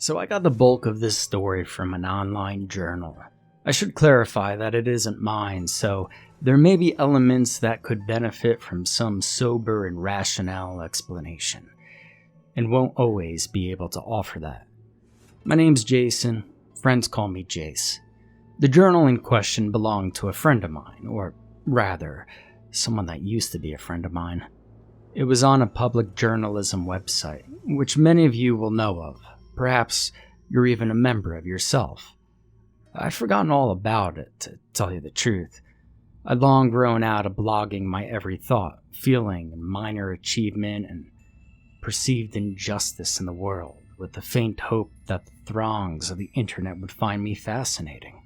So I got the bulk of this story from an online journal. I should clarify that it isn't mine, so there may be elements that could benefit from some sober and rational explanation, and won't always be able to offer that. My name's Jason, friends call me Jace. The journal in question belonged to a friend of mine, or rather, someone that used to be a friend of mine. It was on a public journalism website, which many of you will know of. Perhaps you're even a member of yourself. I'd forgotten all about it, to tell you the truth. I'd long grown out of blogging my every thought, feeling, and minor achievement and perceived injustice in the world, with the faint hope that the throngs of the internet would find me fascinating.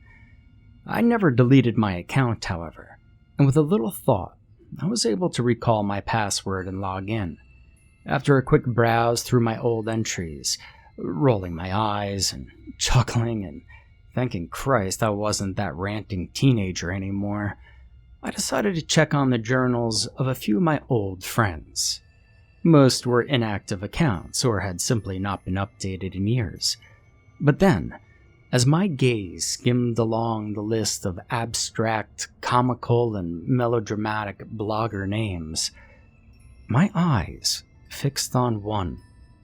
I never deleted my account, however, and with a little thought, I was able to recall my password and log in. After a quick browse through my old entries, rolling my eyes and chuckling and thanking Christ I wasn't that ranting teenager anymore, I decided to check on the journals of a few of my old friends. Most were inactive accounts or had simply not been updated in years. But then, as my gaze skimmed along the list of abstract, comical, and melodramatic blogger names, my eyes fixed on one,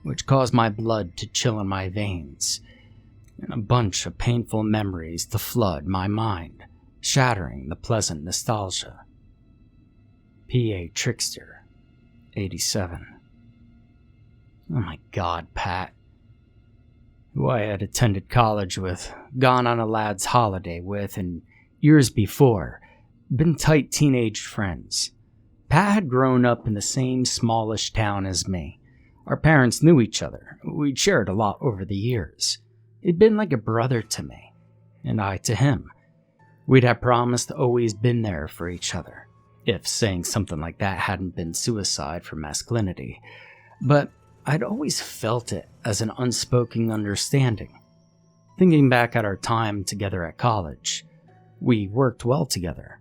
which caused my blood to chill in my veins, and a bunch of painful memories to flood my mind, shattering the pleasant nostalgia. P.A. Trickster, 87. Oh my God, Pat. Who I had attended college with, gone on a lad's holiday with, and years before, been tight teenage friends. Pat had grown up in the same smallish town as me. Our parents knew each other. We'd shared a lot over the years. He'd been like a brother to me, and I to him. We'd have promised to always been there for each other, if saying something like that hadn't been suicide for masculinity. But I'd always felt it as an unspoken understanding. Thinking back at our time together at college, we worked well together.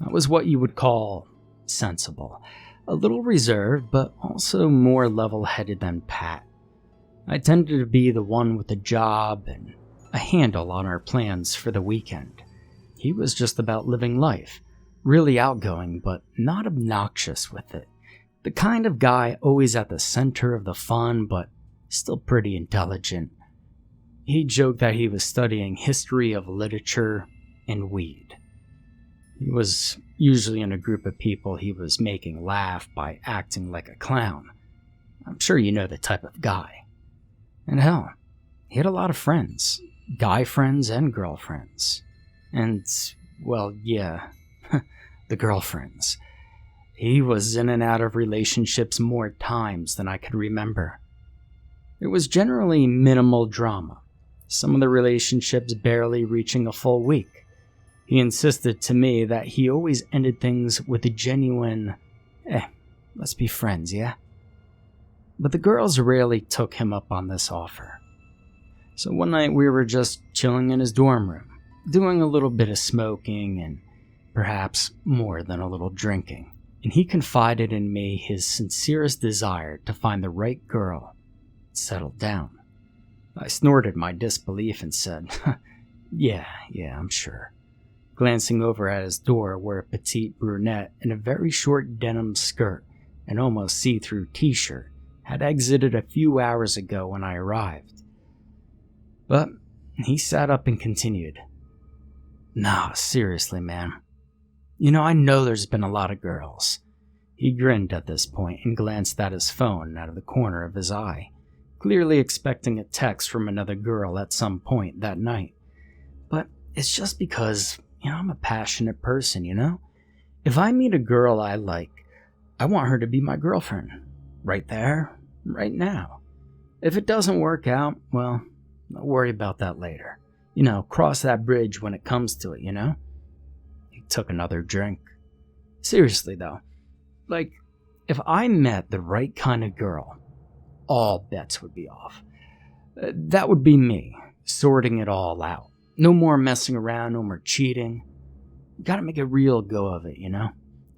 I was what you would call sensible, a little reserved, but also more level-headed than Pat. I tended to be the one with a job and a handle on our plans for the weekend. He was just about living life, really outgoing, but not obnoxious with it. The kind of guy always at the center of the fun, but still pretty intelligent. He joked that he was studying history of literature and weed. He was usually in a group of people he was making laugh by acting like a clown. I'm sure you know the type of guy. And hell, he had a lot of friends, guy friends and girlfriends. And, well, yeah, the girlfriends. He was in and out of relationships more times than I could remember. It was generally minimal drama, some of the relationships barely reaching a full week. He insisted to me that he always ended things with a genuine, let's be friends, yeah? But the girls rarely took him up on this offer. So one night we were just chilling in his dorm room, doing a little bit of smoking and perhaps more than a little drinking. And he confided in me his sincerest desire to find the right girl and settle down. I snorted my disbelief and said, yeah, I'm sure. Glancing over at his door where a petite brunette in a very short denim skirt and almost see-through t-shirt had exited a few hours ago when I arrived. But he sat up and continued, "Nah, seriously, man. You know, I know there's been a lot of girls." He grinned at this point and glanced at his phone out of the corner of his eye, clearly expecting a text from another girl at some point that night. But it's just because, I'm a passionate person, If I meet a girl I like, I want her to be my girlfriend. Right there, right now. If it doesn't work out, well, I'll worry about that later. Cross that bridge when it comes to it, He took another drink. Seriously, though. If I met the right kind of girl, all bets would be off. That would be me, sorting it all out. No more messing around, no more cheating. You gotta make a real go of it,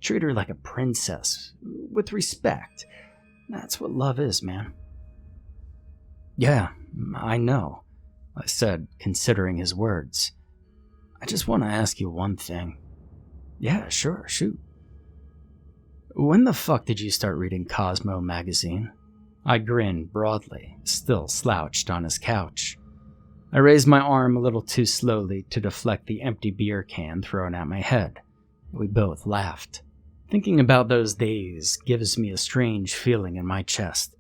Treat her like a princess, with respect. That's what love is, man. Yeah, I know, I said, considering his words. I just want to ask you one thing. Yeah, sure, shoot. When the fuck did you start reading Cosmo magazine? I grinned broadly, still slouched on his couch. I raised my arm a little too slowly to deflect the empty beer can thrown at my head. We both laughed. Thinking about those days gives me a strange feeling in my chest.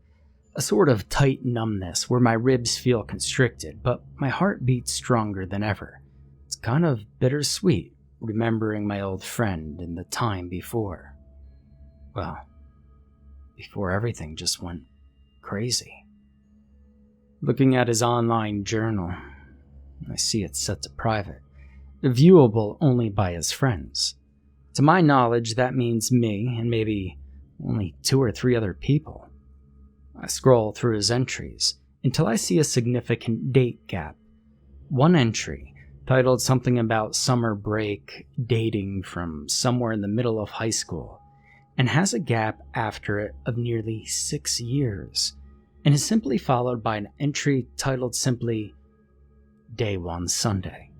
A sort of tight numbness where my ribs feel constricted, but my heart beats stronger than ever. It's kind of bittersweet, remembering my old friend and the time before. Well, before everything just went crazy. Looking at his online journal, I see it's set to private, viewable only by his friends. To my knowledge, that means me and maybe only 2 or 3 other people. I scroll through his entries until I see a significant date gap. One entry, titled something about summer break, dating from somewhere in the middle of high school, and has a gap after it of nearly 6 years, and is simply followed by an entry titled simply, Day 1 Sunday.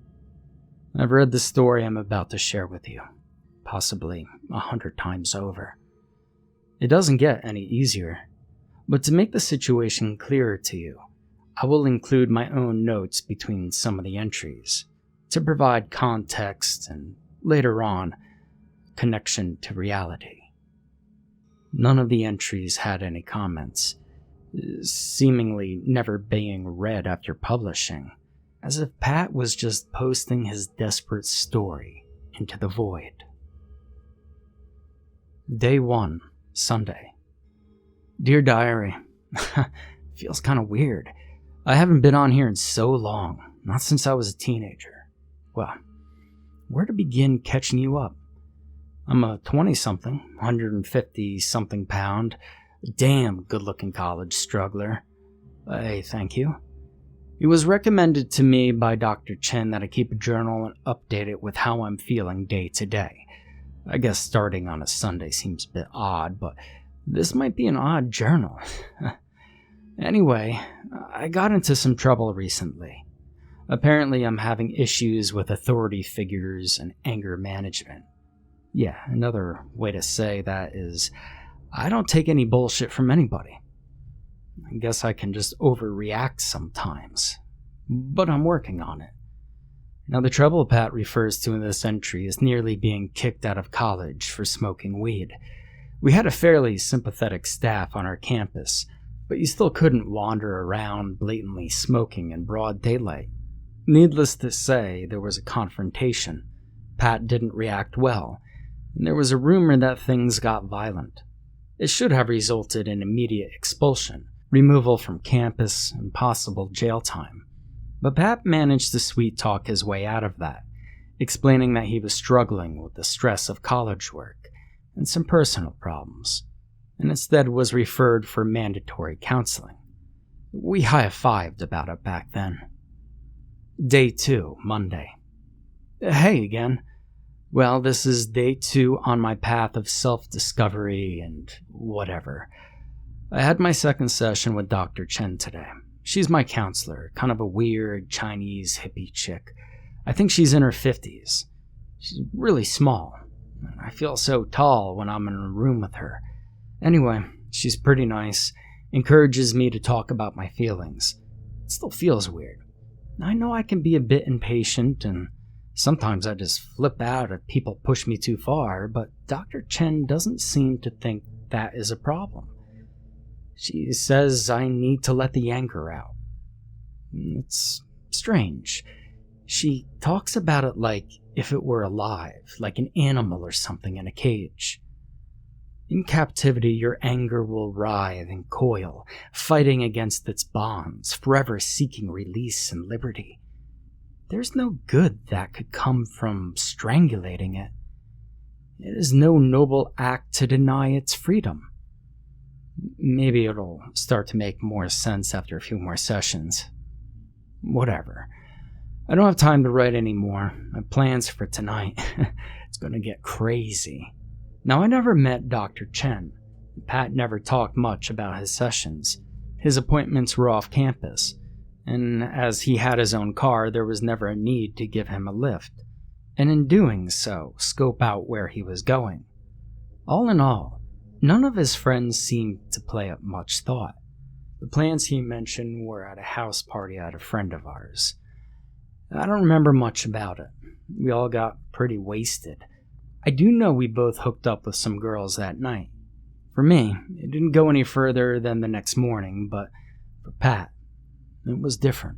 I've read the story I'm about to share with you, possibly 100 times over. It doesn't get any easier, but to make the situation clearer to you, I will include my own notes between some of the entries, to provide context and, later on, connection to reality. None of the entries had any comments, seemingly never being read after publishing, as if Pat was just posting his desperate story into the void. Day 1, Sunday. Dear Diary, feels kind of weird. I haven't been on here in so long, not since I was a teenager. Well, where to begin catching you up? I'm a 20-something, 150-something pound, damn good-looking college struggler. Hey, thank you. It was recommended to me by Dr. Chen that I keep a journal and update it with how I'm feeling day to day. I guess starting on a Sunday seems a bit odd, but this might be an odd journal. Anyway, I got into some trouble recently. Apparently I'm having issues with authority figures and anger management. Yeah, another way to say that is, I don't take any bullshit from anybody. I guess I can just overreact sometimes, but I'm working on it. Now the trouble Pat refers to in this entry is nearly being kicked out of college for smoking weed. We had a fairly sympathetic staff on our campus, but you still couldn't wander around blatantly smoking in broad daylight. Needless to say, there was a confrontation. Pat didn't react well, and there was a rumor that things got violent. It should have resulted in immediate expulsion, removal from campus, and possible jail time. But Pat managed to sweet-talk his way out of that, explaining that he was struggling with the stress of college work and some personal problems, and instead was referred for mandatory counseling. We high-fived about it back then. Day 2, Monday. Hey again. Well, this is day 2 on my path of self-discovery and whatever. I had my second session with Dr. Chen today. She's my counselor, kind of a weird Chinese hippie chick. I think she's in her 50s. She's really small. I feel so tall when I'm in a room with her. Anyway, she's pretty nice, encourages me to talk about my feelings. It still feels weird. I know I can be a bit impatient, and sometimes I just flip out if people push me too far, but Dr. Chen doesn't seem to think that is a problem. She says I need to let the anger out. It's strange. She talks about it like if it were alive, like an animal or something in a cage. In captivity, your anger will writhe and coil, fighting against its bonds, forever seeking release and liberty. There's no good that could come from strangulating it. It is no noble act to deny its freedom. Maybe it'll start to make more sense after a few more sessions. Whatever. I don't have time to write anymore. My plans for tonight. It's gonna get crazy. Now, I never met Dr. Chen. Pat never talked much about his sessions. His appointments were off campus, and as he had his own car, there was never a need to give him a lift, and in doing so, scope out where he was going. All in all, none of his friends seemed to play up much thought. The plans he mentioned were at a house party at a friend of ours. I don't remember much about it. We all got pretty wasted. I do know we both hooked up with some girls that night. For me, it didn't go any further than the next morning, but for Pat, it was different.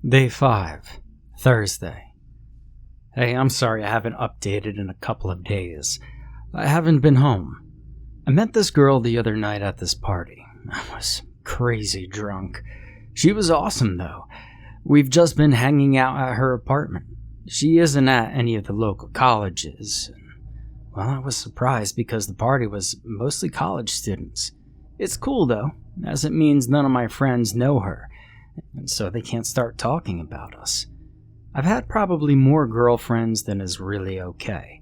Day 5, Thursday. Hey, I'm sorry I haven't updated in a couple of days. I haven't been home. I met this girl the other night at this party. I was crazy drunk. She was awesome, though. We've just been hanging out at her apartment. She isn't at any of the local colleges. Well, I was surprised because the party was mostly college students. It's cool, though, as it means none of my friends know her, and so they can't start talking about us. I've had probably more girlfriends than is really okay.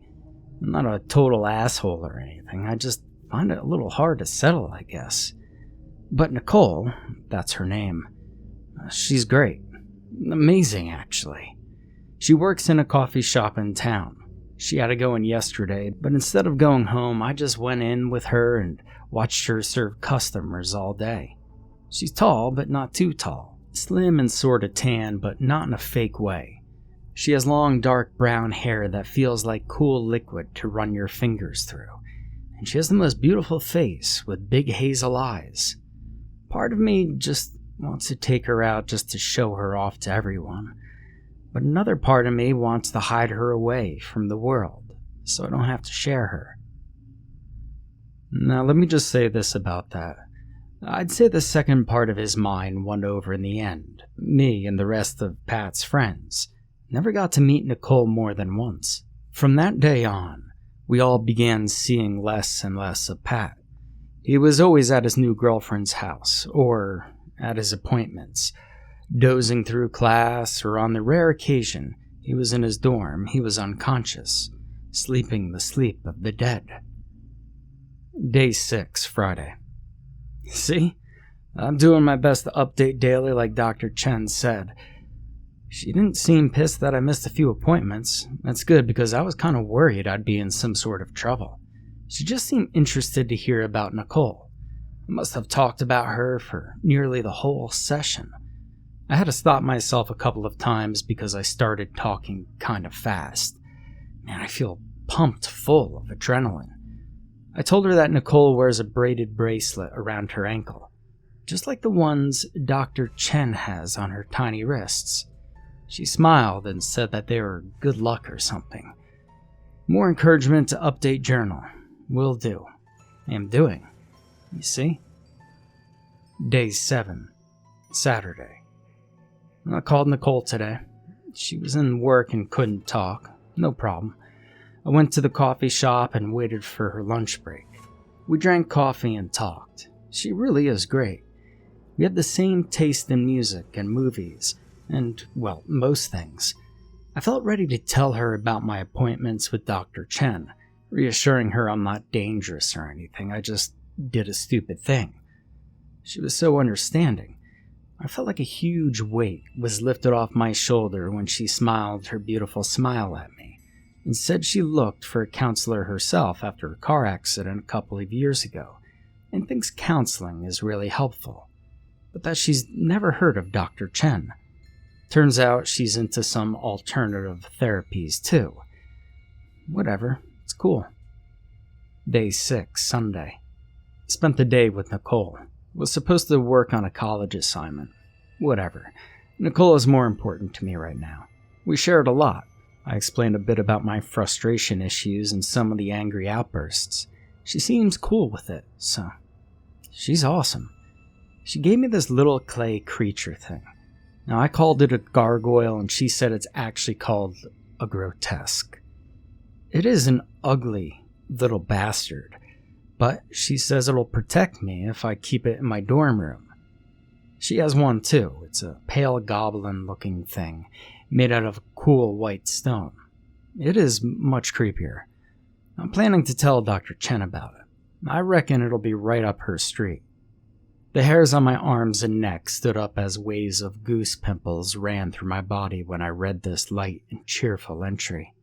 I'm not a total asshole or anything, I just find it a little hard to settle, I guess. But Nicole, that's her name, she's great. Amazing, actually. She works in a coffee shop in town. She had to go in yesterday, but instead of going home, I just went in with her and watched her serve customers all day. She's tall, but not too tall. Slim and sort of tan, but not in a fake way. She has long, dark brown hair that feels like cool liquid to run your fingers through. And she has the most beautiful face with big hazel eyes. Part of me just wants to take her out just to show her off to everyone. But another part of me wants to hide her away from the world, so I don't have to share her. Now let me just say this about that. I'd say the second part of his mind won over in the end. Me and the rest of Pat's friends never got to meet Nicole more than once. From that day on, we all began seeing less and less of Pat. He was always at his new girlfriend's house, or at his appointments, dozing through class, or on the rare occasion he was in his dorm, he was unconscious, sleeping the sleep of the dead. Day 6, Friday. See? I'm doing my best to update daily like Dr. Chen said. She didn't seem pissed that I missed a few appointments. That's good because I was kind of worried I'd be in some sort of trouble. She just seemed interested to hear about Nicole. I must have talked about her for nearly the whole session. I had to stop myself a couple of times because I started talking kind of fast. Man, I feel pumped full of adrenaline. I told her that Nicole wears a braided bracelet around her ankle, just like the ones Dr. Chen has on her tiny wrists. She smiled and said that they were good luck or something. More encouragement to update journal. Will do. I am doing. You see? Day 7, Saturday. I called Nicole today. She was in work and couldn't talk. No problem. I went to the coffee shop and waited for her lunch break. We drank coffee and talked. She really is great. We had the same taste in music and movies, and, well, most things. I felt ready to tell her about my appointments with Dr. Chen, reassuring her I'm not dangerous or anything, I just did a stupid thing. She was so understanding. I felt like a huge weight was lifted off my shoulder when she smiled her beautiful smile at me and said she looked for a counselor herself after a car accident a couple of years ago and thinks counseling is really helpful, but that she's never heard of Dr. Chen. Turns out she's into some alternative therapies too. Whatever, it's cool. Day 6, Sunday. Spent the day with Nicole. Was supposed to work on a college assignment. Whatever. Nicole is more important to me right now. We shared a lot. I explained a bit about my frustration issues and some of the angry outbursts. She seems cool with it, so she's awesome. She gave me this little clay creature thing. Now I called it a gargoyle and she said it's actually called a grotesque. It is an ugly little bastard. But she says it'll protect me if I keep it in my dorm room. She has one too. It's a pale goblin-looking thing made out of cool white stone. It is much creepier. I'm planning to tell Dr. Chen about it. I reckon it'll be right up her street. The hairs on my arms and neck stood up as waves of goose pimples ran through my body when I read this light and cheerful entry.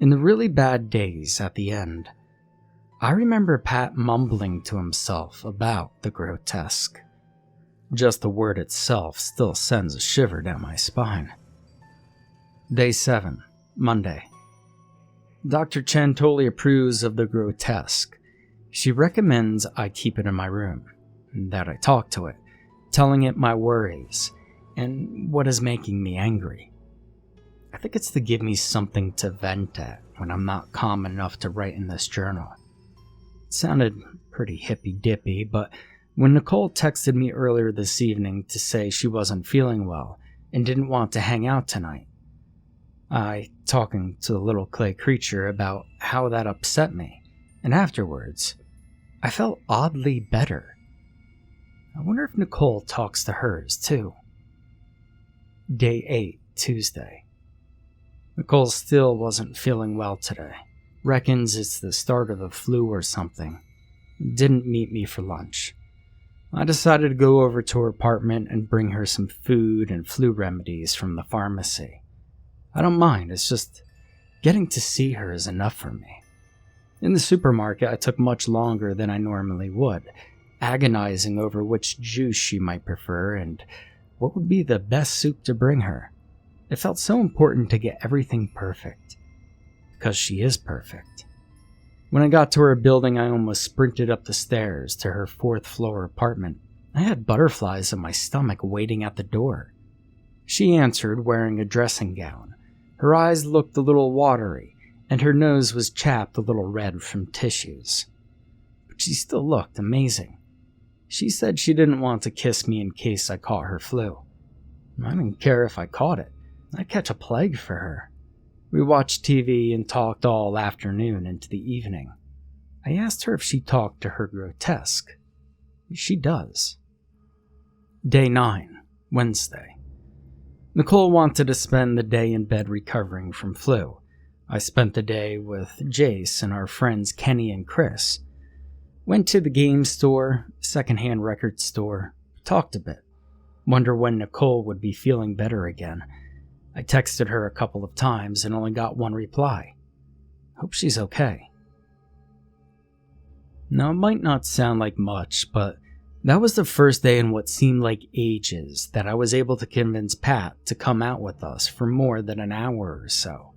In the really bad days at the end, I remember Pat mumbling to himself about the grotesque. Just the word itself still sends a shiver down my spine. Day 7, Monday. Dr. Chen totally approves of the grotesque. She recommends I keep it in my room, that I talk to it, telling it my worries and what is making me angry. I think it's to give me something to vent at when I'm not calm enough to write in this journal. It sounded pretty hippy-dippy, but when Nicole texted me earlier this evening to say she wasn't feeling well and didn't want to hang out tonight, talking to the little clay creature about how that upset me, and afterwards, I felt oddly better. I wonder if Nicole talks to hers too. Day 8, Tuesday. Nicole still wasn't feeling well today. Reckons it's the start of the flu or something. Didn't meet me for lunch. I decided to go over to her apartment and bring her some food and flu remedies from the pharmacy. I don't mind, it's just getting to see her is enough for me. In the supermarket, I took much longer than I normally would, agonizing over which juice she might prefer and what would be the best soup to bring her. It felt so important to get everything perfect, because she is perfect. When I got to her building, I almost sprinted up the stairs to her 4th floor apartment. I had butterflies in my stomach waiting at the door. She answered wearing a dressing gown. Her eyes looked a little watery, and her nose was chapped a little red from tissues. But she still looked amazing. She said she didn't want to kiss me in case I caught her flu. I didn't care if I caught it. I'd catch a plague for her. We watched TV and talked all afternoon into the evening. I asked her if she talked to her grotesque. She does. Day 9, Wednesday. Nicole wanted to spend the day in bed recovering from flu. I spent the day with Jace and our friends Kenny and Chris. Went to the game store, secondhand record store, talked a bit. Wonder when Nicole would be feeling better again. I texted her a couple of times and only got one reply. Hope she's okay. Now, it might not sound like much, but that was the first day in what seemed like ages that I was able to convince Pat to come out with us for more than an hour or so.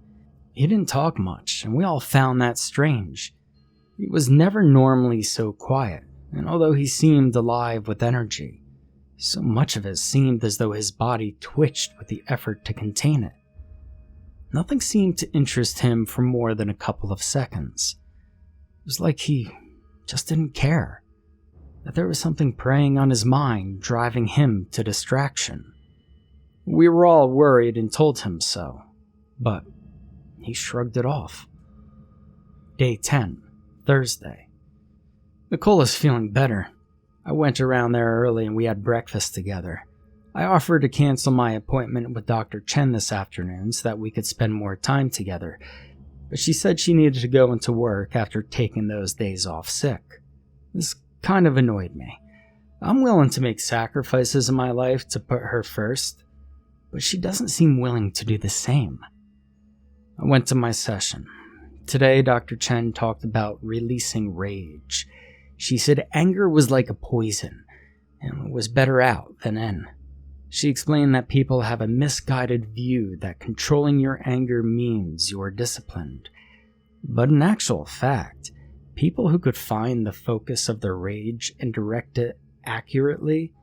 He didn't talk much, and we all found that strange. He was never normally so quiet, and although he seemed alive with energy, so much of it seemed as though his body twitched with the effort to contain it. Nothing seemed to interest him for more than a couple of seconds. It was like he just didn't care, that there was something preying on his mind, driving him to distraction. We were all worried and told him so, but he shrugged it off. Day 10, Thursday. Nicole is feeling better. I went around there early and we had breakfast together. I offered to cancel my appointment with Dr. Chen this afternoon so that we could spend more time together, but she said she needed to go into work after taking those days off sick. This kind of annoyed me. I'm willing to make sacrifices in my life to put her first, but she doesn't seem willing to do the same. I went to my session. Today, Dr. Chen talked about releasing rage. She said anger was like a poison, and it was better out than in. She explained that people have a misguided view that controlling your anger means you are disciplined. But in actual fact, people who could find the focus of their rage and direct it accurately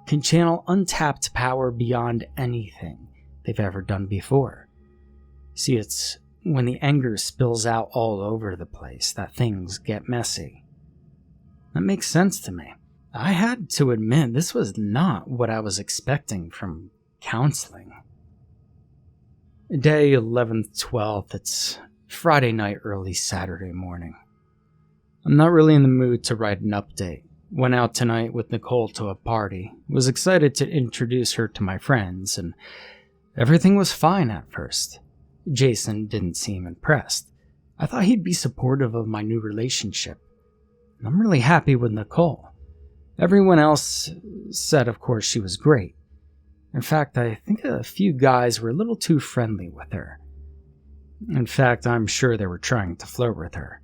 can channel untapped power beyond anything they've ever done before. See, it's when the anger spills out all over the place that things get messy. That makes sense to me. I had to admit this was not what I was expecting from counseling. Day 11th, 12th, it's Friday night, early Saturday morning. I'm not really in the mood to write an update. Went out tonight with Nicole to a party. Was excited to introduce her to my friends, and everything was fine at first. Jason didn't seem impressed. I thought he'd be supportive of my new relationship. I'm really happy with Nicole. Everyone else said, of course, she was great. In fact, I think a few guys were a little too friendly with her. In fact, I'm sure they were trying to flirt with her.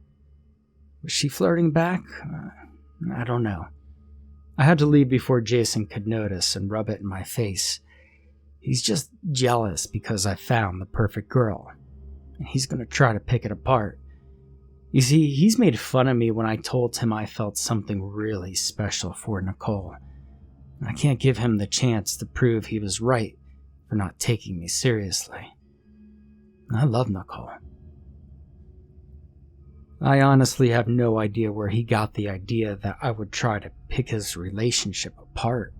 Was she flirting back? I don't know. I had to leave before Jason could notice and rub it in my face. He's just jealous because I found the perfect girl, and he's going to try to pick it apart. You see, he's made fun of me when I told him I felt something really special for Nicole. I can't give him the chance to prove he was right for not taking me seriously. I love Nicole. I honestly have no idea where he got the idea that I would try to pick his relationship apart.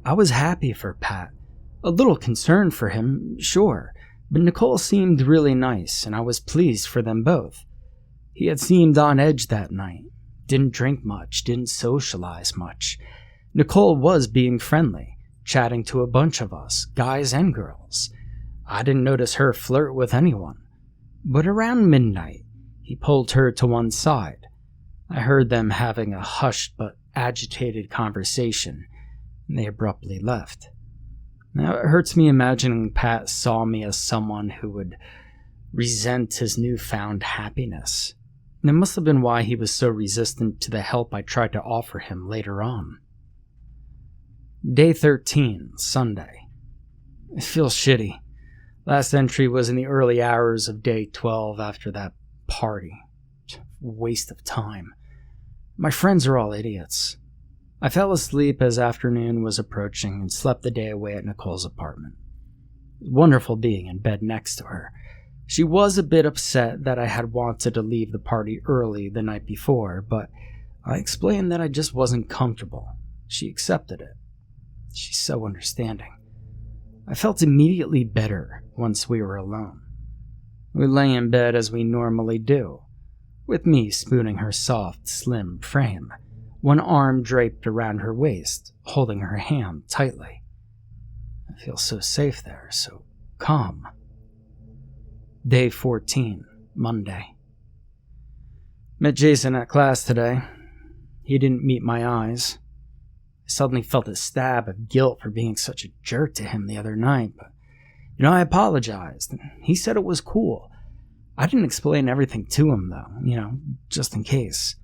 I was happy for Pat. A little concerned for him, sure, but Nicole seemed really nice, and I was pleased for them both. He had seemed on edge that night. Didn't drink much, didn't socialize much. Nicole was being friendly, chatting to a bunch of us, guys and girls. I didn't notice her flirt with anyone. But around midnight, he pulled her to one side. I heard them having a hushed but agitated conversation, and they abruptly left. Now it hurts me imagining Pat saw me as someone who would resent his newfound happiness. And it must have been why he was so resistant to the help I tried to offer him later on. Day 13, Sunday. It feels shitty. Last entry was in the early hours of day 12 after that party. Waste of time. My friends are all idiots. I fell asleep as afternoon was approaching and slept the day away at Nicole's apartment. It was wonderful being in bed next to her. She was a bit upset that I had wanted to leave the party early the night before, but I explained that I just wasn't comfortable. She accepted it. She's so understanding. I felt immediately better once we were alone. We lay in bed as we normally do, with me spooning her soft, slim frame, one arm draped around her waist, holding her hand tightly. I feel so safe there, so calm. Day 14, Monday. Met Jason at class today. He didn't meet my eyes. I suddenly felt a stab of guilt for being such a jerk to him the other night, but, I apologized. He said it was cool. I didn't explain everything to him, though, just in case.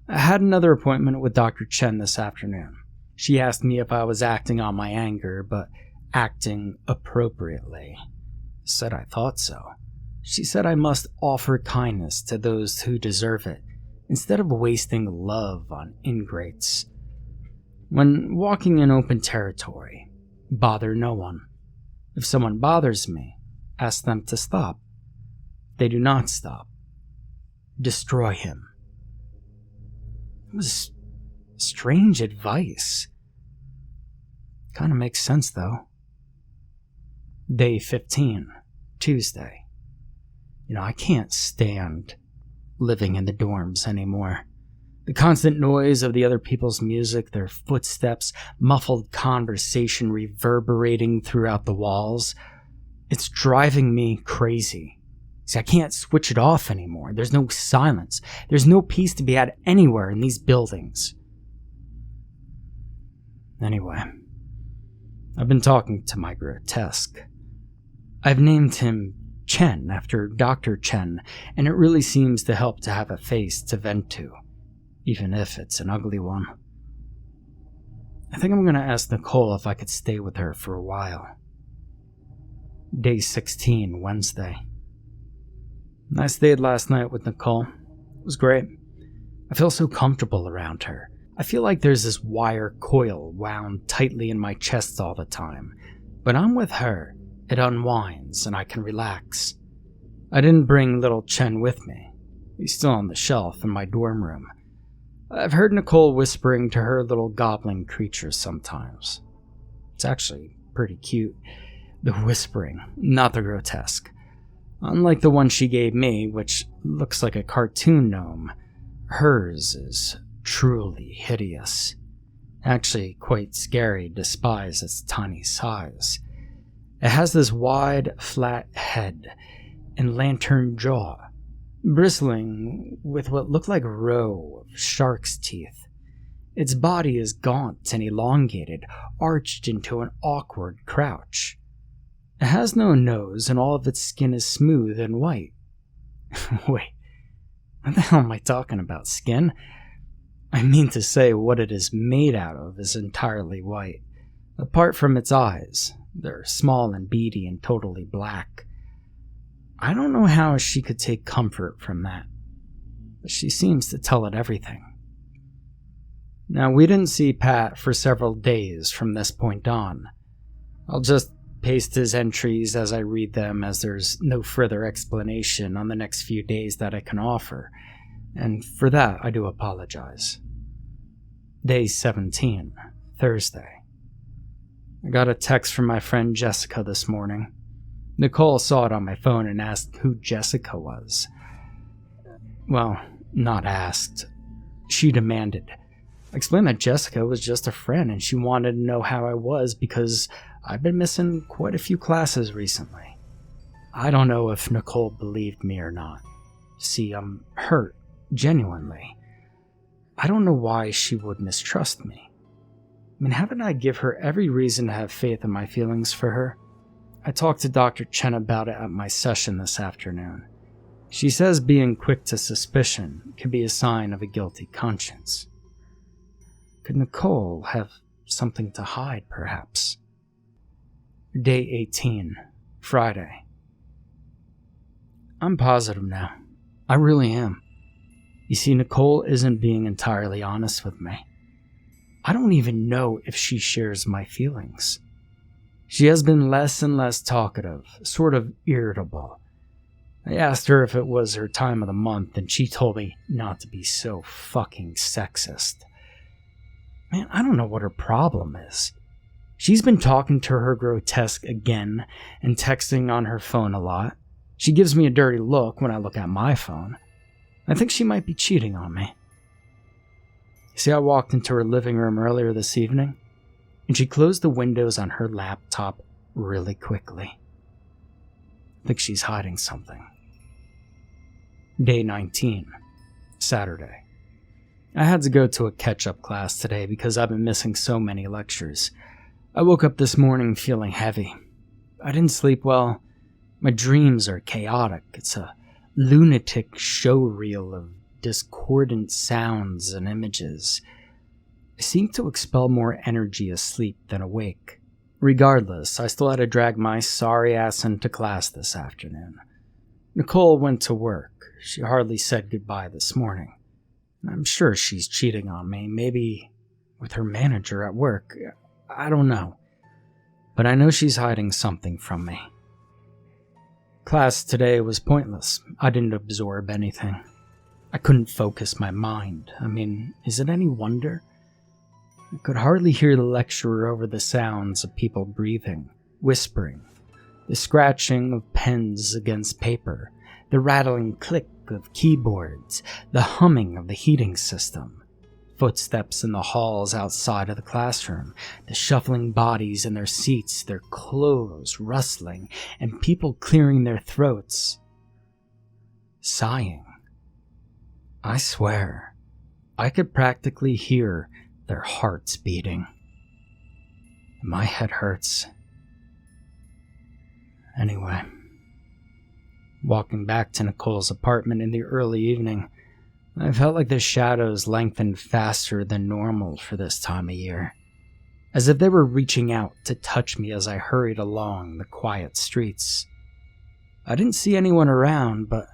I had another appointment with Dr. Chen this afternoon. She asked me if I was acting on my anger, but acting appropriately. Said I thought so. She said I must offer kindness to those who deserve it, instead of wasting love on ingrates. When walking in open territory, bother no one. If someone bothers me, ask them to stop. If they do not stop, destroy him. It was strange advice. Kind of makes sense, though. Day 15, Tuesday. I can't stand living in the dorms anymore. The constant noise of the other people's music, their footsteps, muffled conversation reverberating throughout the walls. It's driving me crazy. See, I can't switch it off anymore. There's no silence. There's no peace to be had anywhere in these buildings. Anyway, I've been talking to my Grotesque. I've named him Chen after Dr. Chen, and it really seems to help to have a face to vent to, even if it's an ugly one. I think I'm going to ask Nicole if I could stay with her for a while. Day 16, Wednesday. I stayed last night with Nicole. It was great. I feel so comfortable around her. I feel like there's this wire coil wound tightly in my chest all the time. But I'm with her. It unwinds and I can relax. I didn't bring little Chen with me. He's still on the shelf in my dorm room. I've heard Nicole whispering to her little goblin creatures sometimes. It's actually pretty cute. The whispering, not the grotesque. Unlike the one she gave me, which looks like a cartoon gnome, hers is truly hideous. Actually quite scary despite its tiny size. It has this wide, flat head and lantern jaw, bristling with what look like a row of shark's teeth. Its body is gaunt and elongated, arched into an awkward crouch. It has no nose, and all of its skin is smooth and white. Wait, what the hell am I talking about? Skin? I mean to say what it is made out of is entirely white, apart from its eyes. They're small and beady and totally black. I don't know how she could take comfort from that, but she seems to tell it everything. Now, we didn't see Pat for several days from this point on. I'll just paste his entries as I read them, as there's no further explanation on the next few days that I can offer, and for that I do apologize. Day 17, Thursday. I got a text from my friend Jessica this morning. Nicole saw it on my phone and asked who Jessica was. Well, not asked. She demanded. I explained that Jessica was just a friend and she wanted to know how I was because I've been missing quite a few classes recently. I don't know if Nicole believed me or not. See, I'm hurt, genuinely. I don't know why she would mistrust me. I mean, haven't I give her every reason to have faith in my feelings for her? I talked to Dr. Chen about it at my session this afternoon. She says being quick to suspicion can be a sign of a guilty conscience. Could Nicole have something to hide, perhaps? Day 18, Friday. I'm positive now. I really am. You see, Nicole isn't being entirely honest with me. I don't even know if she shares my feelings. She has been less and less talkative, sort of irritable. I asked her if it was her time of the month, and she told me not to be so fucking sexist. Man, I don't know what her problem is. She's been talking to her Grotesque again and texting on her phone a lot. She gives me a dirty look when I look at my phone. I think she might be cheating on me. You see, I walked into her living room earlier this evening, and she closed the windows on her laptop really quickly. I think she's hiding something. Day 19, Saturday. I had to go to a catch-up class today because I've been missing so many lectures. I woke up this morning feeling heavy. I didn't sleep well. My dreams are chaotic. It's a lunatic showreel of discordant sounds and images. I seem to expel more energy asleep than awake. Regardless, I still had to drag my sorry ass into class this afternoon. Nicole went to work. She hardly said goodbye this morning. I'm sure she's cheating on me, maybe with her manager at work. I don't know. But I know she's hiding something from me. Class today was pointless. I didn't absorb anything. I couldn't focus my mind. I mean, is it any wonder? I could hardly hear the lecturer over the sounds of people breathing, whispering, the scratching of pens against paper, the rattling click of keyboards, the humming of the heating system, footsteps in the halls outside of the classroom, the shuffling bodies in their seats, their clothes rustling, and people clearing their throats, sighing. I swear, I could practically hear their hearts beating. My head hurts. Anyway, walking back to Nicole's apartment in the early evening, I felt like the shadows lengthened faster than normal for this time of year, as if they were reaching out to touch me as I hurried along the quiet streets. I didn't see anyone around, but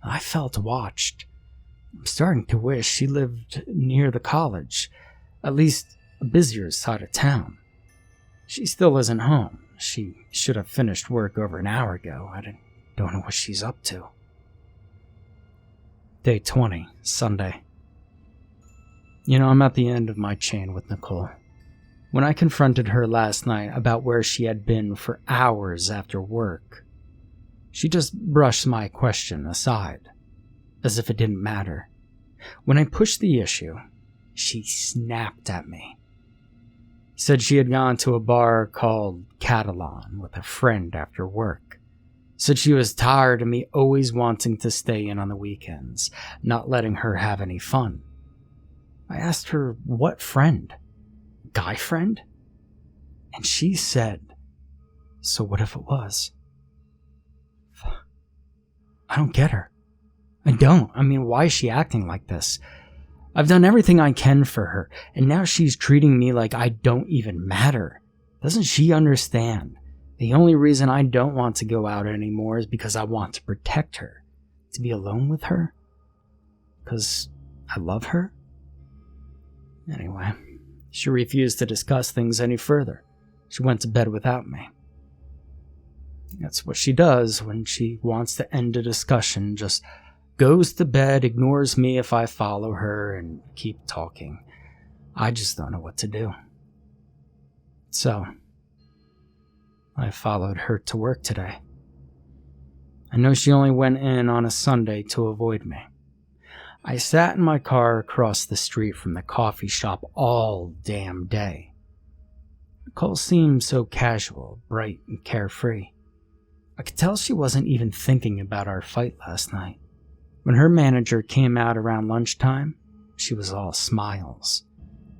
I felt watched. I'm starting to wish she lived near the college, at least a busier side of town. She still isn't home. She should have finished work over an hour ago. I don't know what she's up to. Day 20, Sunday. You know, I'm at the end of my chain with Nicole. When I confronted her last night about where she had been for hours after work, she just brushed my question aside, as if it didn't matter. When I pushed the issue, she snapped at me. Said she had gone to a bar called Catalan with a friend after work. Said she was tired of me always wanting to stay in on the weekends, not letting her have any fun. I asked her, what friend? Guy friend? And she said, so what if it was? I don't get her. I don't. I mean, why is she acting like this? I've done everything I can for her, and now she's treating me like I don't even matter. Doesn't she understand? The only reason I don't want to go out anymore is because I want to protect her. To be alone with her? Because I love her? Anyway, she refused to discuss things any further. She went to bed without me. That's what she does when she wants to end a discussion, just goes to bed, ignores me if I follow her, and keep talking. I just don't know what to do. So, I followed her to work today. I know she only went in on a Sunday to avoid me. I sat in my car across the street from the coffee shop all damn day. Nicole seemed so casual, bright, and carefree. I could tell she wasn't even thinking about our fight last night. When her manager came out around lunchtime, she was all smiles.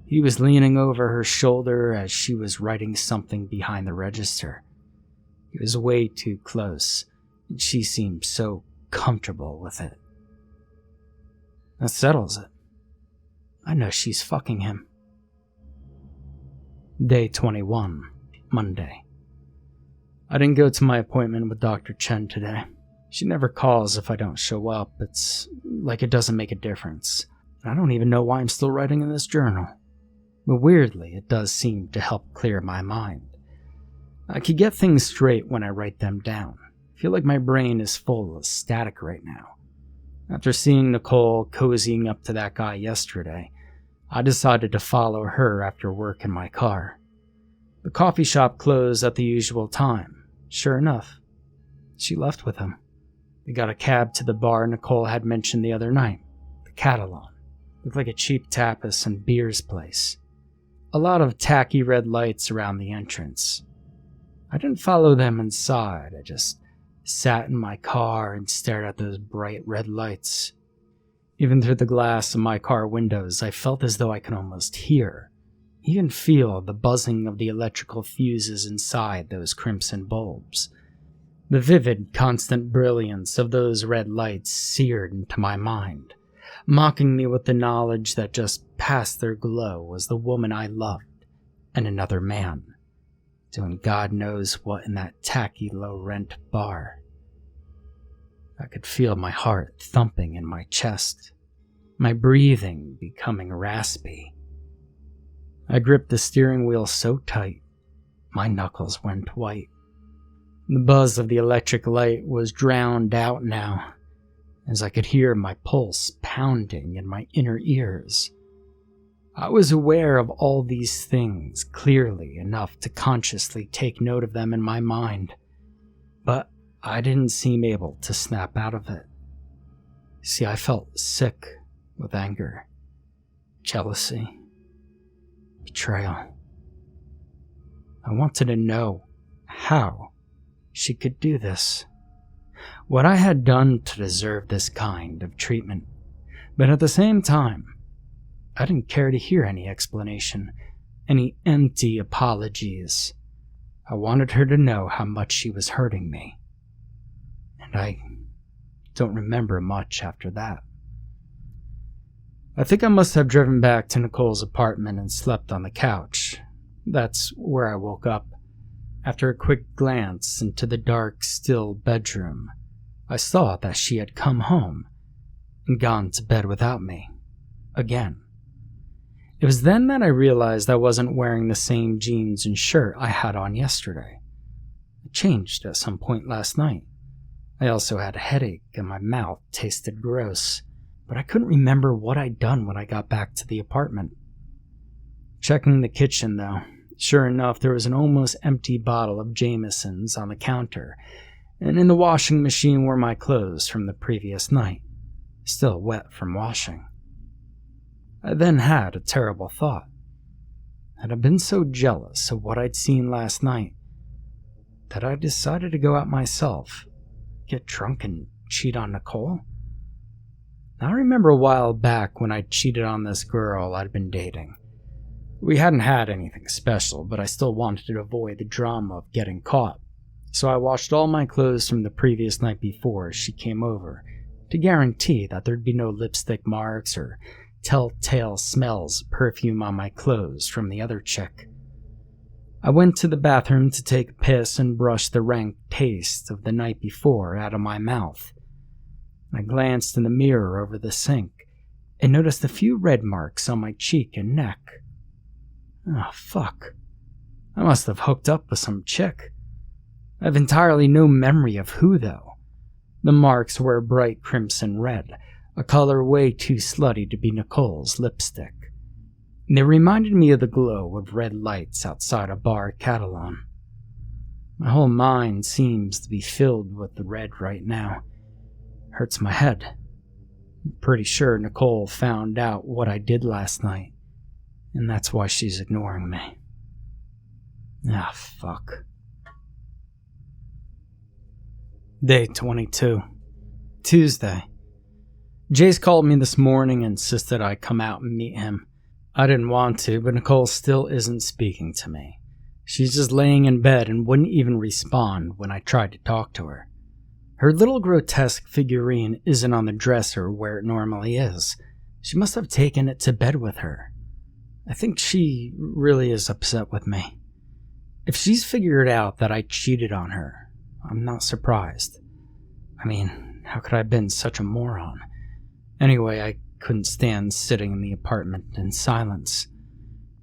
He was leaning over her shoulder as she was writing something behind the register. He was way too close, and she seemed so comfortable with it. That settles it. I know she's fucking him. Day 21, Monday. I didn't go to my appointment with Dr. Chen today. She never calls if I don't show up. It's like it doesn't make a difference. I don't even know why I'm still writing in this journal. But weirdly, it does seem to help clear my mind. I could get things straight when I write them down. I feel like my brain is full of static right now. After seeing Nicole cozying up to that guy yesterday, I decided to follow her after work in my car. The coffee shop closed at the usual time. Sure enough, she left with him. They got a cab to the bar Nicole had mentioned the other night, the Catalan. Looked like a cheap tapas and beers place. A lot of tacky red lights around the entrance. I didn't follow them inside, I just sat in my car and stared at those bright red lights. Even through the glass of my car windows, I felt as though I could almost hear, even feel the buzzing of the electrical fuses inside those crimson bulbs. The vivid, constant brilliance of those red lights seared into my mind, mocking me with the knowledge that just past their glow was the woman I loved and another man, doing God knows what in that tacky low-rent bar. I could feel my heart thumping in my chest, my breathing becoming raspy. I gripped the steering wheel so tight, my knuckles went white. The buzz of the electric light was drowned out now, as I could hear my pulse pounding in my inner ears. I was aware of all these things clearly enough to consciously take note of them in my mind, but I didn't seem able to snap out of it. See, I felt sick with anger, jealousy, betrayal. I wanted to know how she could do this, what I had done to deserve this kind of treatment, but at the same time, I didn't care to hear any explanation, any empty apologies. I wanted her to know how much she was hurting me. And I don't remember much after that. I think I must have driven back to Nicole's apartment and slept on the couch. That's where I woke up. After a quick glance into the dark, still bedroom, I saw that she had come home and gone to bed without me. Again. It was then that I realized I wasn't wearing the same jeans and shirt I had on yesterday. It changed at some point last night. I also had a headache and my mouth tasted gross, but I couldn't remember what I'd done when I got back to the apartment. Checking the kitchen, though, sure enough, there was an almost empty bottle of Jameson's on the counter, and in the washing machine were my clothes from the previous night, still wet from washing. I then had a terrible thought. Had I been so jealous of what I'd seen last night that I decided to go out myself, get drunk and cheat on Nicole? I remember a while back when I cheated on this girl I'd been dating. We hadn't had anything special, but I still wanted to avoid the drama of getting caught. So I washed all my clothes from the previous night before she came over, to guarantee that there'd be no lipstick marks or telltale smells of perfume on my clothes from the other chick. I went to the bathroom to take a piss and brush the rank taste of the night before out of my mouth. I glanced in the mirror over the sink and noticed a few red marks on my cheek and neck. Oh, fuck. I must have hooked up with some chick. I have entirely no memory of who, though. The marks were a bright crimson red, a color way too slutty to be Nicole's lipstick. They reminded me of the glow of red lights outside a bar Catalan. My whole mind seems to be filled with the red right now. Hurts my head. I'm pretty sure Nicole found out what I did last night, and that's why she's ignoring me. Ah, fuck. Day 22. Tuesday. Jace called me this morning and insisted I come out and meet him. I didn't want to, but Nicole still isn't speaking to me. She's just laying in bed and wouldn't even respond when I tried to talk to her. Her little grotesque figurine isn't on the dresser where it normally is. She must have taken it to bed with her. I think she really is upset with me. If she's figured out that I cheated on her, I'm not surprised. I mean, how could I have been such a moron? Anyway, I couldn't stand sitting in the apartment in silence.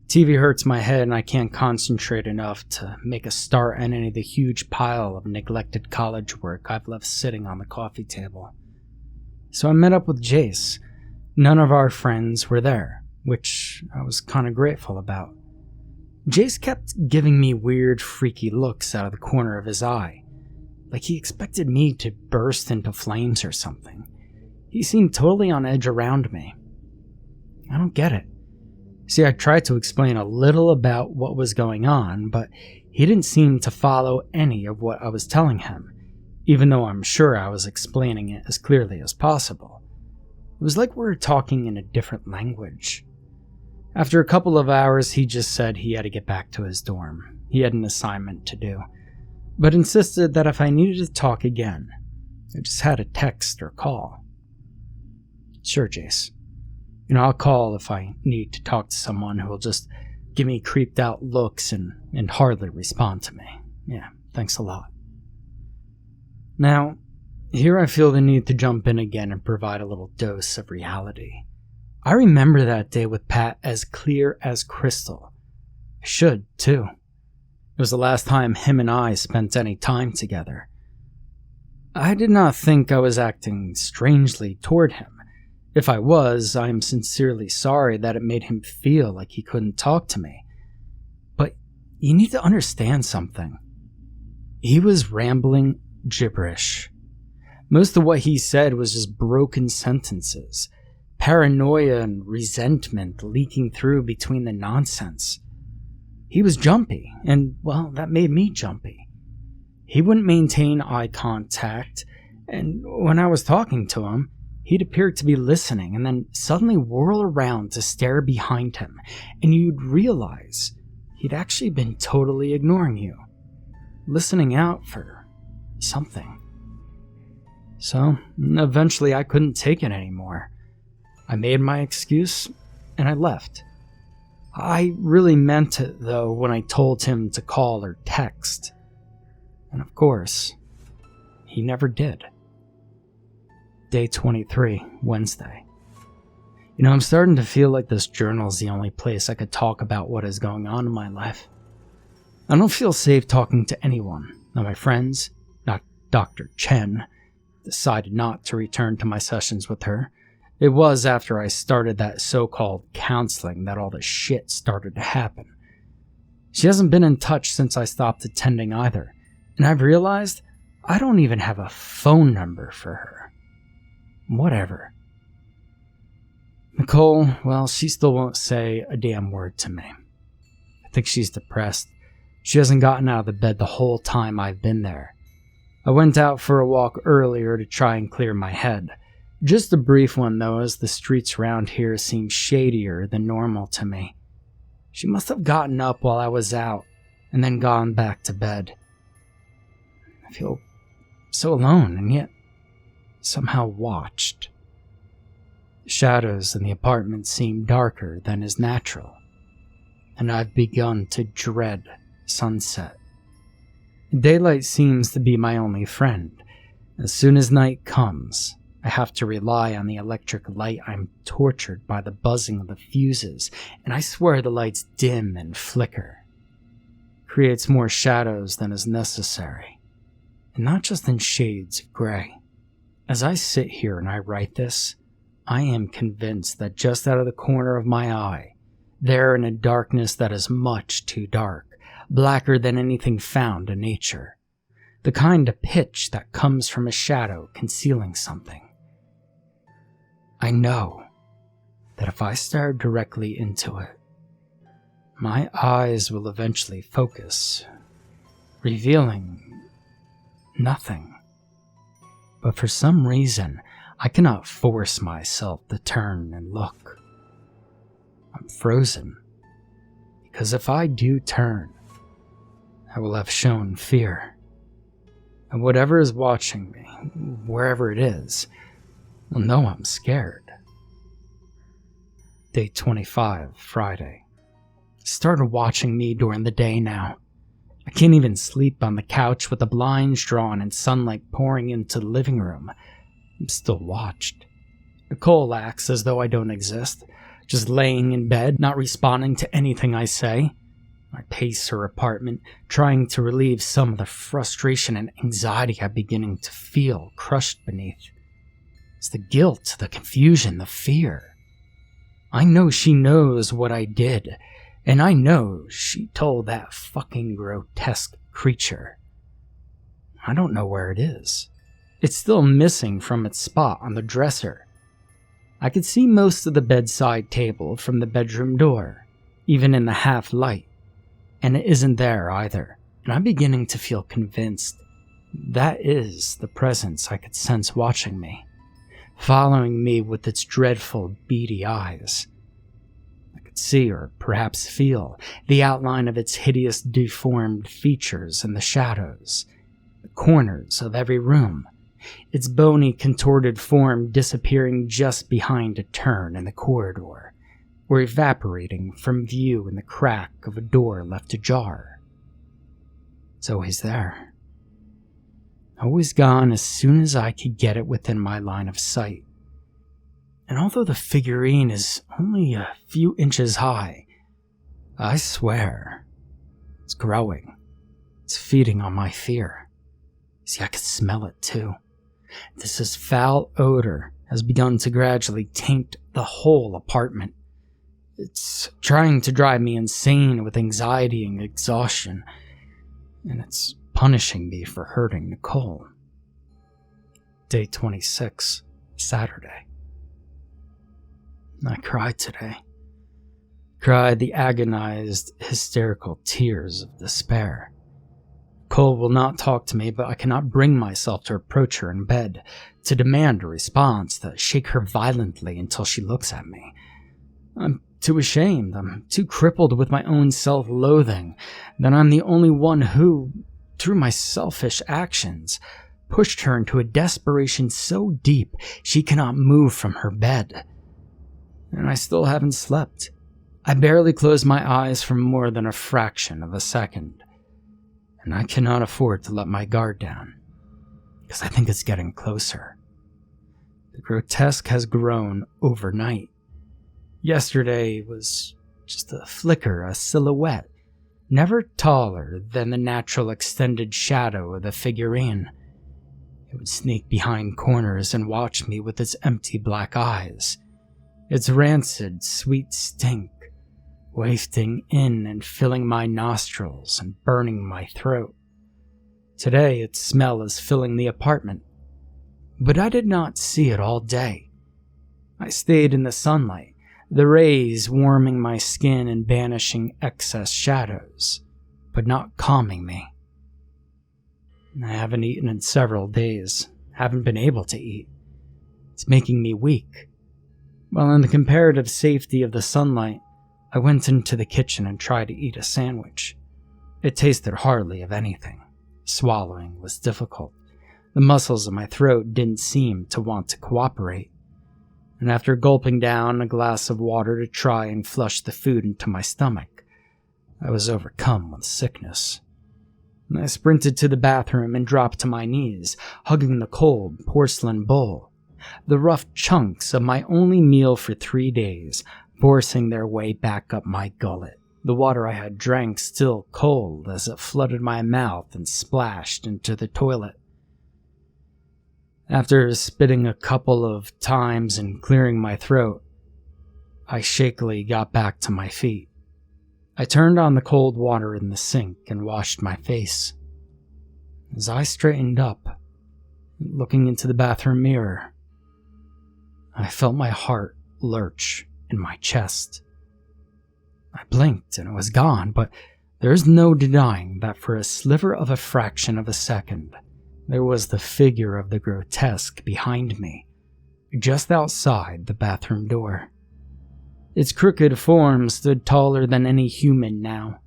TV hurts my head and I can't concentrate enough to make a start on any of the huge pile of neglected college work I've left sitting on the coffee table. So I met up with Jace. None of our friends were there, which I was kind of grateful about. Jace kept giving me weird, freaky looks out of the corner of his eye, like he expected me to burst into flames or something. He seemed totally on edge around me. I don't get it. See, I tried to explain a little about what was going on, but he didn't seem to follow any of what I was telling him, even though I'm sure I was explaining it as clearly as possible. It was like we were talking in a different language. After a couple of hours, he just said he had to get back to his dorm. He had an assignment to do, but insisted that if I needed to talk again, I just had to text or call. Sure, Jace. I'll call if I need to talk to someone who will just give me creeped out looks and hardly respond to me. Yeah, thanks a lot. Now, here I feel the need to jump in again and provide a little dose of reality. I remember that day with Pat as clear as crystal. I should, too. It was the last time him and I spent any time together. I did not think I was acting strangely toward him. If I was, I am sincerely sorry that it made him feel like he couldn't talk to me. But you need to understand something. He was rambling gibberish. Most of what he said was just broken sentences, paranoia and resentment leaking through between the nonsense. He was jumpy, and, well, that made me jumpy. He wouldn't maintain eye contact, and when I was talking to him, he'd appear to be listening and then suddenly whirl around to stare behind him, and you'd realize he'd actually been totally ignoring you, listening out for something. So, eventually I couldn't take it anymore. I made my excuse, and I left. I really meant it, though, when I told him to call or text. And of course, he never did. Day 23, Wednesday. I'm starting to feel like this journal is the only place I could talk about what is going on in my life. I don't feel safe talking to anyone. Not my friends, not Dr. Chen. Decided not to return to my sessions with her. It was after I started that so-called counseling that all the shit started to happen. She hasn't been in touch since I stopped attending either, and I've realized I don't even have a phone number for her. Whatever. Nicole, well, she still won't say a damn word to me. I think she's depressed. She hasn't gotten out of the bed the whole time I've been there. I went out for a walk earlier to try and clear my head. Just a brief one, though, as the streets around here seem shadier than normal to me. She must have gotten up while I was out, and then gone back to bed. I feel so alone, and yet somehow watched. The shadows in the apartment seem darker than is natural, and I've begun to dread sunset. Daylight seems to be my only friend. As soon as night comes, I have to rely on the electric light. I'm tortured by the buzzing of the fuses, and I swear the lights dim and flicker. Creates more shadows than is necessary, and not just in shades of gray. As I sit here and I write this, I am convinced that just out of the corner of my eye, there in a darkness that is much too dark, blacker than anything found in nature, the kind of pitch that comes from a shadow concealing something. I know that if I stare directly into it, my eyes will eventually focus, revealing nothing. But for some reason, I cannot force myself to turn and look. I'm frozen, because if I do turn, I will have shown fear. And whatever is watching me, wherever it is, will know I'm scared. Day 25, Friday. Started watching me during the day now. I can't even sleep on the couch with the blinds drawn and sunlight pouring into the living room. I'm still watched. Nicole acts as though I don't exist, just laying in bed, not responding to anything I say. I pace her apartment, trying to relieve some of the frustration and anxiety I'm beginning to feel crushed beneath. It's the guilt, the confusion, the fear. I know she knows what I did, and I know she told that fucking grotesque creature. I don't know where it is. It's still missing from its spot on the dresser. I could see most of the bedside table from the bedroom door, even in the half light, and it isn't there either, and I'm beginning to feel convinced that is the presence I could sense watching me, following me with its dreadful, beady eyes. I could see, or perhaps feel, the outline of its hideous, deformed features in the shadows, the corners of every room, its bony, contorted form disappearing just behind a turn in the corridor, or evaporating from view in the crack of a door left ajar. It's always there. Always gone as soon as I could get it within my line of sight. And although the figurine is only a few inches high, I swear, it's growing. It's feeding on my fear. See, I could smell it too. This foul odor has begun to gradually taint the whole apartment. It's trying to drive me insane with anxiety and exhaustion, and it's punishing me for hurting Nicole. Day 26, Saturday. I cried today. Cried the agonized, hysterical tears of despair. Nicole will not talk to me, but I cannot bring myself to approach her in bed, to demand a response, to shake her violently until she looks at me. I'm too ashamed, I'm too crippled with my own self-loathing, that I'm the only one who, through my selfish actions, pushed her into a desperation so deep she cannot move from her bed. And I still haven't slept. I barely closed my eyes for more than a fraction of a second. And I cannot afford to let my guard down, because I think it's getting closer. The grotesque has grown overnight. Yesterday was just a flicker, a silhouette, never taller than the natural extended shadow of the figurine. It would sneak behind corners and watch me with its empty black eyes, its rancid, sweet stink wafting in and filling my nostrils and burning my throat. Today its smell is filling the apartment, but I did not see it all day. I stayed in the sunlight, the rays warming my skin and banishing excess shadows, but not calming me. I haven't eaten in several days, haven't been able to eat. It's making me weak. While in the comparative safety of the sunlight, I went into the kitchen and tried to eat a sandwich. It tasted hardly of anything. Swallowing was difficult. The muscles of my throat didn't seem to want to cooperate. And after gulping down a glass of water to try and flush the food into my stomach, I was overcome with sickness. I sprinted to the bathroom and dropped to my knees, hugging the cold porcelain bowl. The rough chunks of my only meal for 3 days, forcing their way back up my gullet. The water I had drank still cold as it flooded my mouth and splashed into the toilet. After spitting a couple of times and clearing my throat, I shakily got back to my feet. I turned on the cold water in the sink and washed my face. As I straightened up, looking into the bathroom mirror, I felt my heart lurch in my chest. I blinked and it was gone, but there's no denying that for a sliver of a fraction of a second, there was the figure of the Grotesque behind me, just outside the bathroom door. Its crooked form stood taller than any human now,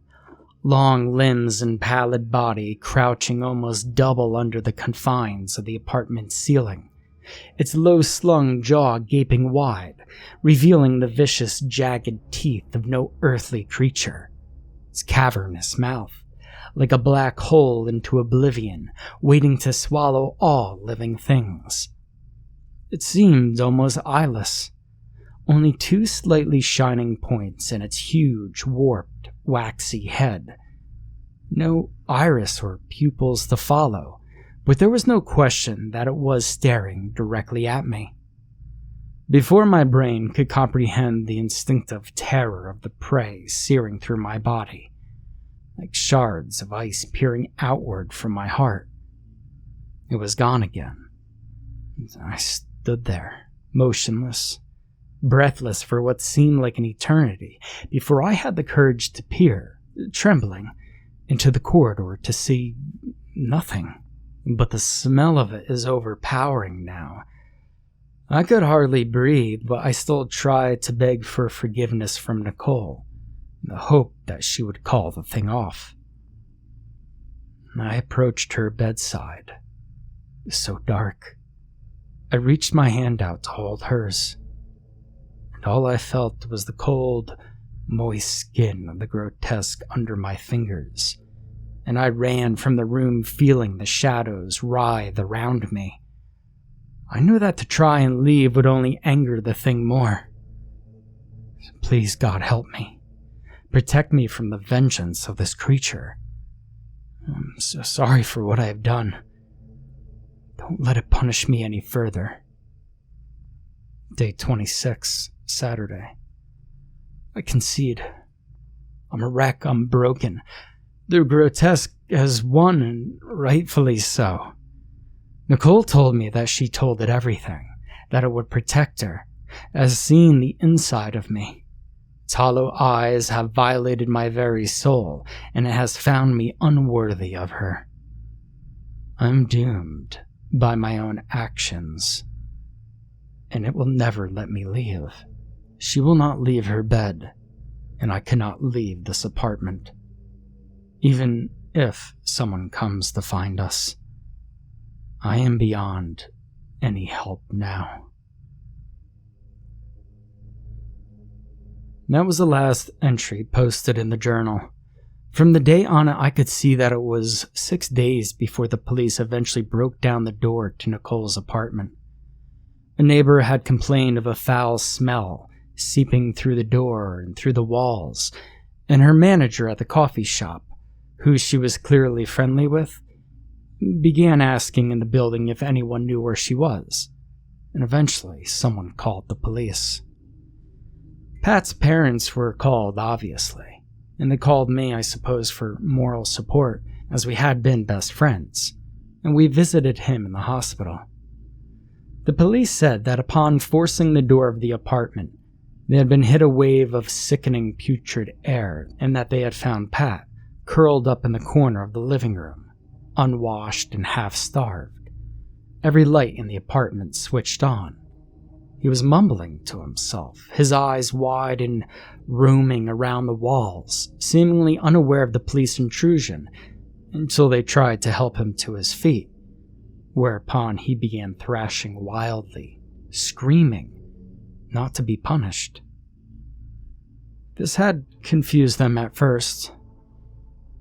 long limbs and pallid body crouching almost double under the confines of the apartment's ceiling, its low-slung jaw gaping wide, revealing the vicious, jagged teeth of no earthly creature, its cavernous mouth like a black hole into oblivion, waiting to swallow all living things. It seemed almost eyeless, only 2 slightly shining points in its huge, warped, waxy head. No iris or pupils to follow, but there was no question that it was staring directly at me. Before my brain could comprehend the instinctive terror of the prey searing through my body, like shards of ice peering outward from my heart, it was gone again. I stood there, motionless, breathless for what seemed like an eternity, before I had the courage to peer, trembling, into the corridor to see nothing. But the smell of it is overpowering now. I could hardly breathe, but I still tried to beg for forgiveness from Nicole, in the hope that she would call the thing off. I approached her bedside. It was so dark. I reached my hand out to hold hers, and all I felt was the cold, moist skin of the Grotesque under my fingers, and I ran from the room feeling the shadows writhe around me. I knew that to try and leave would only anger the thing more. Please, God, help me. Protect me from the vengeance of this creature. I'm so sorry for what I have done. Don't let it punish me any further. Day 26, Saturday. I concede. I'm a wreck, I'm broken. The Grotesque has won, and rightfully so. Nicole told me that she told it everything, that it would protect her, as seeing the inside of me. Its hollow eyes have violated my very soul, and it has found me unworthy of her. I'm doomed by my own actions, and it will never let me leave. She will not leave her bed, and I cannot leave this apartment, even if someone comes to find us. I am beyond any help now. That was the last entry posted in the journal. From the day on it, I could see that it was 6 days before the police eventually broke down the door to Nicole's apartment. A neighbor had complained of a foul smell seeping through the door and through the walls, and her manager at the coffee shop, who she was clearly friendly with, began asking in the building if anyone knew where she was, and eventually someone called the police. Pat's parents were called, obviously, and they called me, I suppose, for moral support, as we had been best friends, and we visited him in the hospital. The police said that upon forcing the door of the apartment, they had been hit a wave of sickening putrid air, and that they had found Pat curled up in the corner of the living room, unwashed and half-starved, every light in the apartment switched on, He was mumbling to himself, his eyes wide and roaming around the walls, seemingly unaware of the police intrusion, until they tried to help him to his feet, whereupon he began thrashing wildly, screaming, not to be punished. This had confused them at first.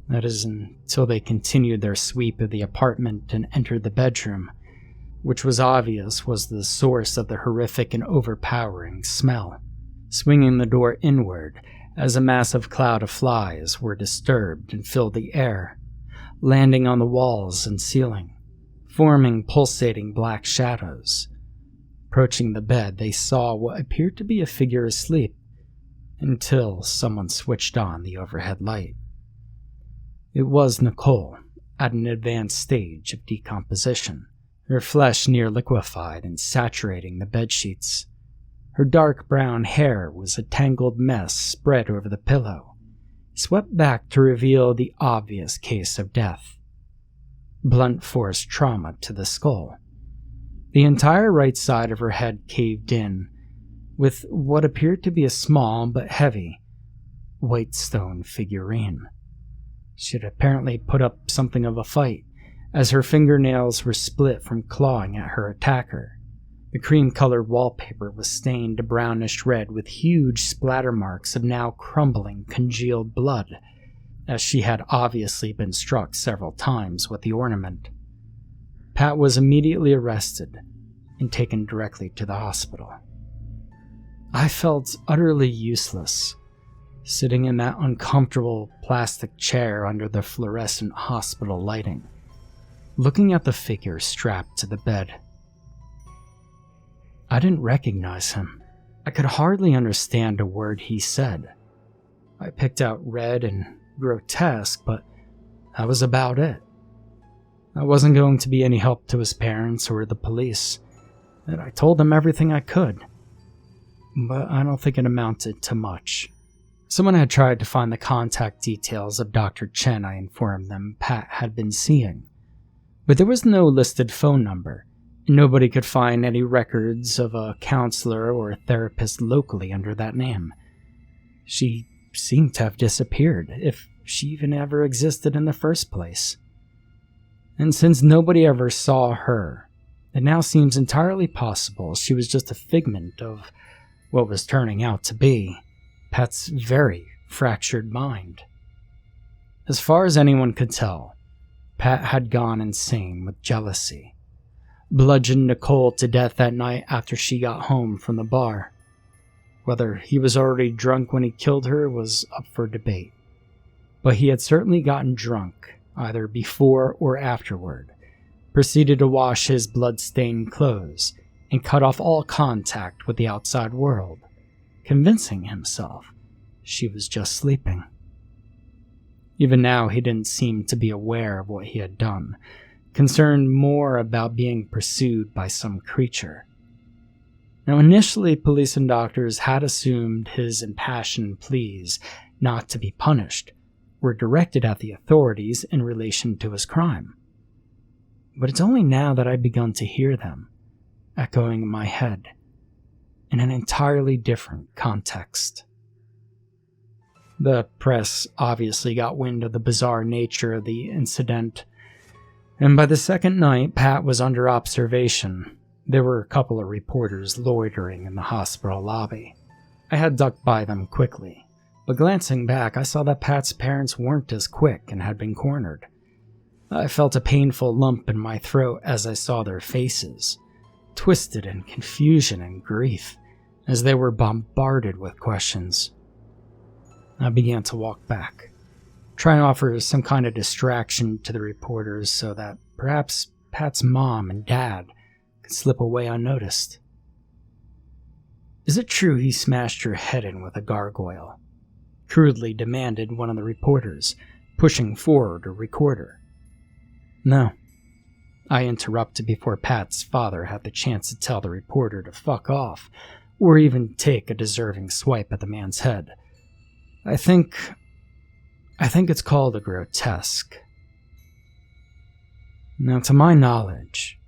That is, until they continued their sweep of the apartment and entered the bedroom, which was obvious was the source of the horrific and overpowering smell, swinging the door inward as a massive cloud of flies were disturbed and filled the air, landing on the walls and ceiling, forming pulsating black shadows. Approaching the bed, they saw what appeared to be a figure asleep, until someone switched on the overhead light. It was Nicole, at an advanced stage of decomposition, her flesh near liquefied and saturating the bedsheets. Her dark brown hair was a tangled mess spread over the pillow, swept back to reveal the obvious case of death. Blunt force trauma to the skull. The entire right side of her head caved in, with what appeared to be a small but heavy white stone figurine. She had apparently put up something of a fight, as her fingernails were split from clawing at her attacker. The cream-colored wallpaper was stained to brownish red with huge splatter marks of now crumbling, congealed blood, as she had obviously been struck several times with the ornament. Pat was immediately arrested and taken directly to the hospital. I felt utterly useless, sitting in that uncomfortable plastic chair under the fluorescent hospital lighting, looking at the figure strapped to the bed. I didn't recognize him. I could hardly understand a word he said. I picked out red and grotesque, but that was about it. I wasn't going to be any help to his parents or the police, and I told them everything I could. But I don't think it amounted to much. Someone had tried to find the contact details of Dr. Chen I informed them Pat had been seeing, but there was no listed phone number, and nobody could find any records of a counselor or a therapist locally under that name. She seemed to have disappeared, if she even ever existed in the first place. And since nobody ever saw her, it now seems entirely possible she was just a figment of what was turning out to be Pat's very fractured mind. As far as anyone could tell, Pat had gone insane with jealousy, bludgeoned Nicole to death that night after she got home from the bar. Whether he was already drunk when he killed her was up for debate, but he had certainly gotten drunk, either before or afterward, proceeded to wash his blood-stained clothes, and cut off all contact with the outside world, convincing himself she was just sleeping. Even now, he didn't seem to be aware of what he had done, concerned more about being pursued by some creature. Now, initially, police and doctors had assumed his impassioned pleas not to be punished were directed at the authorities in relation to his crime. But it's only now that I've begun to hear them, echoing in my head, in an entirely different context. The press obviously got wind of the bizarre nature of the incident, and by the second night Pat was under observation, there were a couple of reporters loitering in the hospital lobby. I had ducked by them quickly, but glancing back I saw that Pat's parents weren't as quick and had been cornered. I felt a painful lump in my throat as I saw their faces, twisted in confusion and grief, as they were bombarded with questions. I began to walk back, trying to offer some kind of distraction to the reporters so that perhaps Pat's mom and dad could slip away unnoticed. "Is it true he smashed your head in with a gargoyle?" crudely demanded one of the reporters, pushing forward a recorder. "No," I interrupted before Pat's father had the chance to tell the reporter to fuck off, or even take a deserving swipe at the man's head. I think it's called a grotesque. Now, to my knowledge,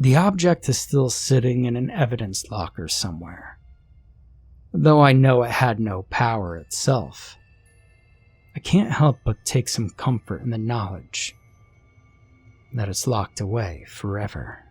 The object is still sitting in an evidence locker somewhere, though I know it had no power itself. I can't help but take some comfort in the knowledge that it's locked away forever.